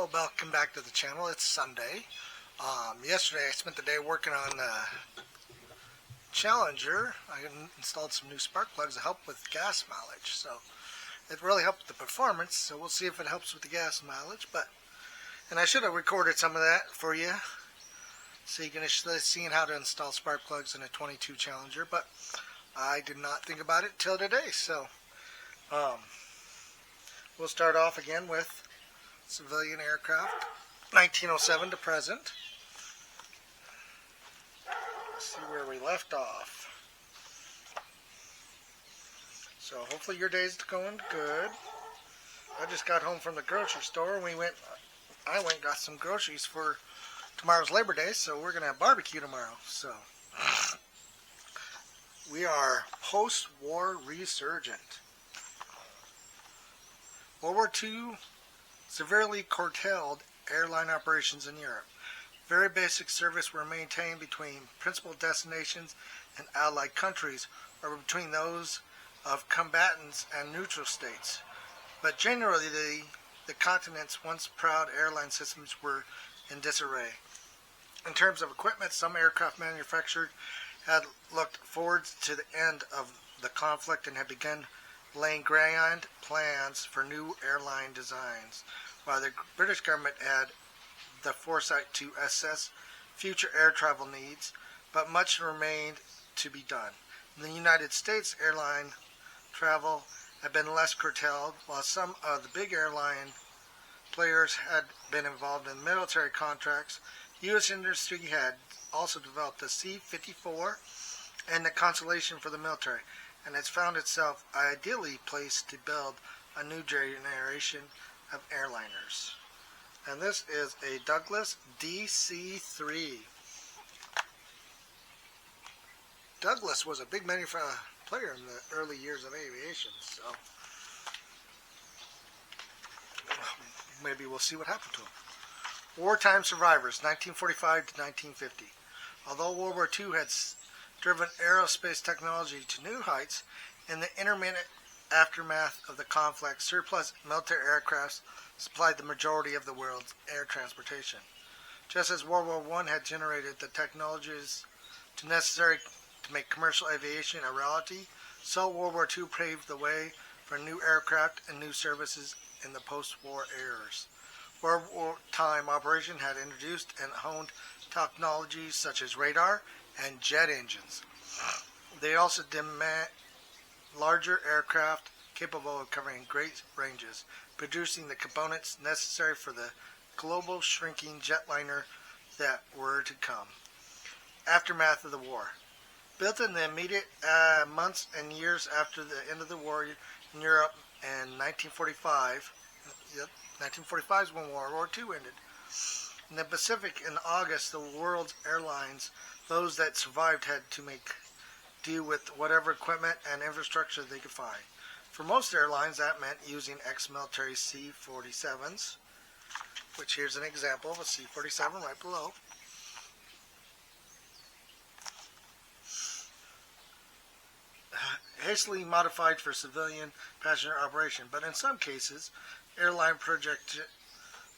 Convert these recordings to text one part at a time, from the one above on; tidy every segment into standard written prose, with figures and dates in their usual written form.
Hello, welcome back to the channel. It's Sunday. Yesterday I spent the day working on the Challenger. I installed some new spark plugs to help with gas mileage. So it really helped the performance. So we'll see if it helps with the gas mileage. And I should have recorded some of that for you, so you can see how to install spark plugs in a 22 Challenger. But I did not think about it till today. So we'll start off again with civilian aircraft, 1907 to present. Let's see where we left off. So hopefully your day's going good. I just got home from the grocery store and I went and got some groceries for tomorrow's Labor Day, so we're gonna have barbecue tomorrow. So we are post-war resurgent. World War II severely curtailed airline operations in Europe. Very basic service were maintained between principal destinations and allied countries, or between those of combatants and neutral states. But generally, the continent's once proud airline systems were in disarray. In terms of equipment, some aircraft manufacturers had looked forward to the end of the conflict and had begun laying grand plans for new airline designs, while the British government had the foresight to assess future air travel needs, but much remained to be done. In the United States, airline travel had been less curtailed, while some of the big airline players had been involved in military contracts. U.S. industry had also developed the C-54 and the Constellation for the military, and has found itself ideally placed to build a new generation of airliners. And this is a Douglas DC-3. Douglas was a big player in the early years of aviation, so maybe we'll see what happened to him. Wartime survivors, 1945 to 1950. Although World War II had driven aerospace technology to new heights, in the intermittent aftermath of the conflict, surplus military aircraft supplied the majority of the world's air transportation. Just as World War I had generated the technologies necessary to make commercial aviation a reality, so World War II paved the way for new aircraft and new services in the post-war eras. Wartime operation had introduced and honed technologies such as radar and jet engines. They also demand larger aircraft capable of covering great ranges, producing the components necessary for the global shrinking jetliner that were to come. Aftermath of the war. Built in the immediate months and years after the end of the war in Europe in 1945, 1945 is when World War II ended. In the Pacific in August, the world's airlines, those that survived, had to make do with whatever equipment and infrastructure they could find. For most airlines, that meant using ex-military C-47s, which here's an example of a C-47 right below. Hastily modified for civilian passenger operation, but in some cases, airline projects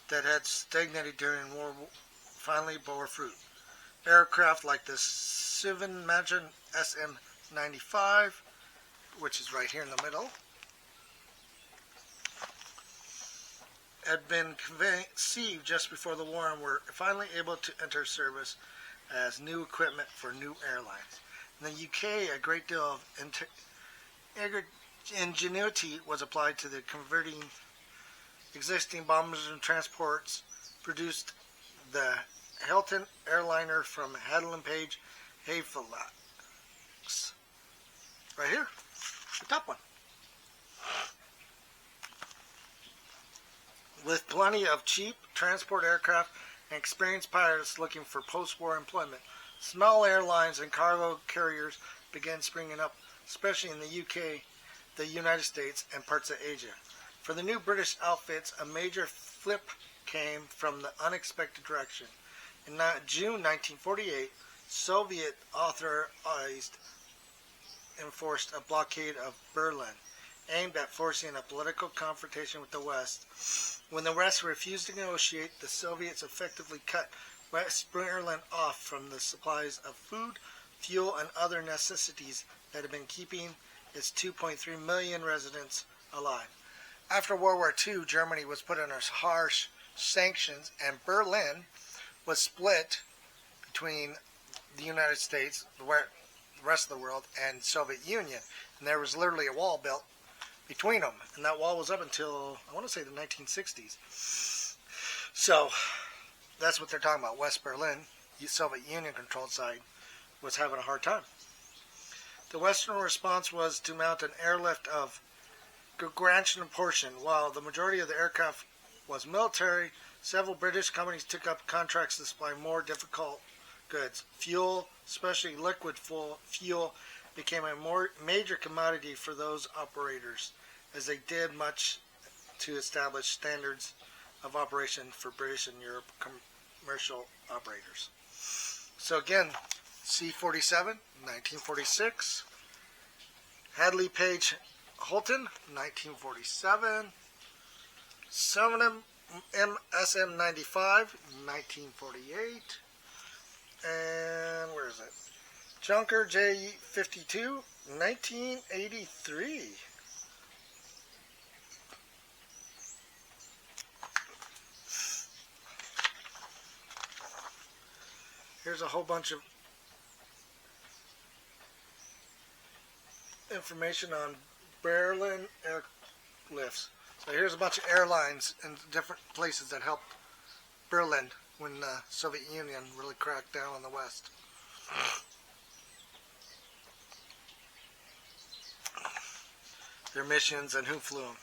that had stagnated during war finally bore fruit. Aircraft like the Swivenmachen SM-95, which is right here in the middle, had been conceived just before the war and were finally able to enter service as new equipment for new airlines. In the UK, a great deal of ingenuity was applied to the converting existing bombers and transports, produced the Hilton airliner from Hadley Page Halifax. Right here, the top one. With plenty of cheap transport aircraft and experienced pilots looking for post-war employment, small airlines and cargo carriers began springing up, especially in the UK, the United States, and parts of Asia. For the new British outfits, a major flip came from the unexpected direction. In June 1948, Soviet authorized enforced a blockade of Berlin. aimed at forcing a political confrontation with the West. When the West refused to negotiate, the Soviets effectively cut West Berlin off from the supplies of food, fuel, and other necessities that had been keeping its 2.3 million residents alive. After World War II, Germany was put under harsh sanctions, and Berlin was split between the United States, the rest of the world, and Soviet Union. And there was literally a wall built between them. And that wall was up until, I want to say, the 1960s. So, that's what they're talking about. West Berlin, the Soviet Union-controlled side, was having a hard time. The Western response was to mount an airlift of gargantuan proportion. While the majority of the aircraft was military, several British companies took up contracts to supply more difficult goods. Fuel, especially liquid fuel, became a more major commodity for those operators, as they did much to establish standards of operation for British and Europe commercial operators. So again, C-47, 1946. Hadley Page Holton, 1947. SM-95, 1948. And where is it? Junker J-52, 1983. Here's a whole bunch of information on Berlin airlifts. So here's a bunch of airlines in different places that helped Berlin when the Soviet Union really cracked down on the West. Their missions and who flew them.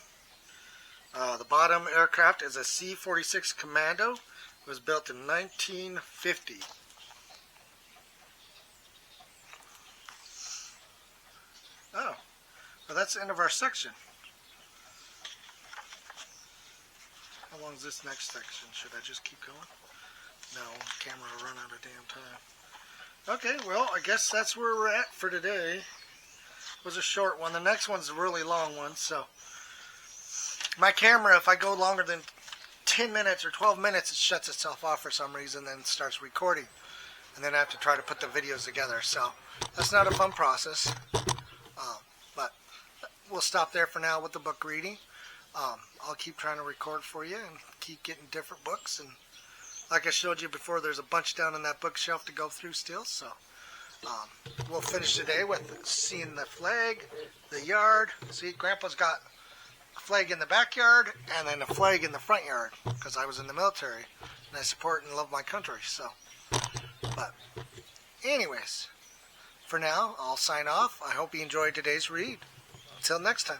The bottom aircraft is a C-46 Commando. It was built in 1950. Oh, well, that's the end of our section. How long is this next section? Should I just keep going? No, the camera will run out of damn time. Okay, well, I guess that's where we're at for today. It was a short one. The next one's a really long one, so my camera, if I go longer than 10 minutes or 12 minutes, it shuts itself off for some reason, then starts recording. And then I have to try to put the videos together. So that's not a fun process. But we'll stop there for now with the book reading. I'll keep trying to record for you and keep getting different books. And like I showed you before, there's a bunch down in that bookshelf to go through still. So we'll finish today with seeing the flag, the yard. See, Grandpa's got a flag in the backyard and then a flag in the front yard because I was in the military and I support and love my country. So, but anyways, for now, I'll sign off. I hope you enjoyed today's read. Until next time.